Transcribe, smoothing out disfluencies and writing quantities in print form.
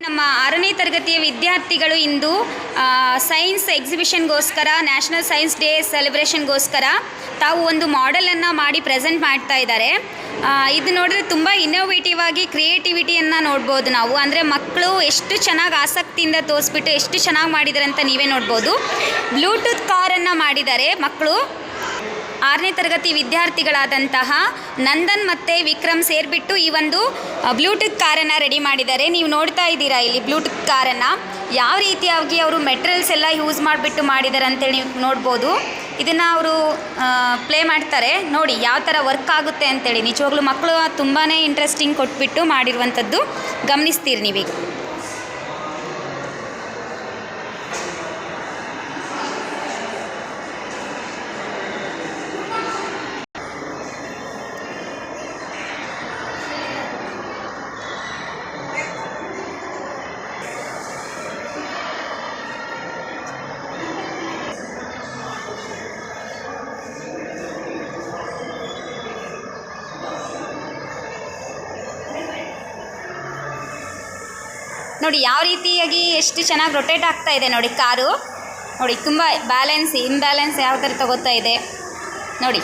ನಮ್ಮ 6ನೇ ತರಗತಿಯ ವಿದ್ಯಾರ್ಥಿಗಳು ಇಂದು ಸೈನ್ಸ್ ಎಕ್ಸಿಬಿಷನ್ಗೋಸ್ಕರ ನ್ಯಾಷನಲ್ ಸೈನ್ಸ್ ಡೇ ಸೆಲೆಬ್ರೇಷನ್ಗೋಸ್ಕರ ತಾವು ಒಂದು ಮಾಡೆಲನ್ನು ಮಾಡಿ ಪ್ರೆಸೆಂಟ್ ಮಾಡ್ತಾ ಇದ್ದಾರೆ. ಇದು ನೋಡಿದ್ರೆ ತುಂಬ ಇನ್ನೋವೇಟಿವ್ ಆಗಿ ಕ್ರಿಯೇಟಿವಿಟಿಯನ್ನು ನೋಡ್ಬೋದು ನಾವು. ಅಂದರೆ ಮಕ್ಕಳು ಎಷ್ಟು ಚೆನ್ನಾಗಿ ಆಸಕ್ತಿಯಿಂದ ತೋರಿಸ್ಬಿಟ್ಟು ಎಷ್ಟು ಚೆನ್ನಾಗಿ ಮಾಡಿದ್ದಾರೆ ಅಂತ ನೀವೇ ನೋಡ್ಬೋದು. ಬ್ಲೂಟೂತ್ ಕಾರನ್ನು ಮಾಡಿದ್ದಾರೆ ಮಕ್ಕಳು. 6ನೇ ತರಗತಿ ವಿದ್ಯಾರ್ಥಿಗಳಾದಂತಹ ನಂದನ್ ಮತ್ತು ವಿಕ್ರಮ್ ಸೇರಿಬಿಟ್ಟು ಈ ಒಂದು ಬ್ಲೂಟೂತ್ ಕಾರನ್ನು ರೆಡಿ ಮಾಡಿದ್ದಾರೆ. ನೀವು ನೋಡ್ತಾ ಇದ್ದೀರಾ ಇಲ್ಲಿ ಬ್ಲೂಟೂತ್ ಕಾರನ್ನು ಯಾವ ರೀತಿಯಾಗಿ ಅವರು ಮೆಟೀರಿಯಲ್ಸ್ ಎಲ್ಲ ಯೂಸ್ ಮಾಡಿಬಿಟ್ಟು ಮಾಡಿದ್ದಾರೆ ಅಂತೇಳಿ ನೀವು ನೋಡ್ಬೋದು. ಇದನ್ನು ಅವರು ಪ್ಲೇ ಮಾಡ್ತಾರೆ ನೋಡಿ ಯಾವ ಥರ ವರ್ಕ್ ಆಗುತ್ತೆ ಅಂತೇಳಿ. ನಿಜವಾಗ್ಲೂ ಮಕ್ಕಳು ತುಂಬಾ ಇಂಟ್ರೆಸ್ಟಿಂಗ್ ಕೊಟ್ಬಿಟ್ಟು ಮಾಡಿರುವಂಥದ್ದು ಗಮನಿಸ್ತೀರಿ ನೀವೀಗ. ನೋಡಿ ಯಾವ ರೀತಿಯಾಗಿ ಎಷ್ಟು ಚೆನ್ನಾಗಿ ರೊಟೇಟ್ ಆಗ್ತಾ ಇದೆ ನೋಡಿ ಕಾರು. ನೋಡಿ ತುಂಬ ಬ್ಯಾಲೆನ್ಸ್ ಇಂಬ್ಯಾಲೆನ್ಸ್ ಯಾವ ಥರ ತಗೋತಾ ಇದೆ ನೋಡಿ.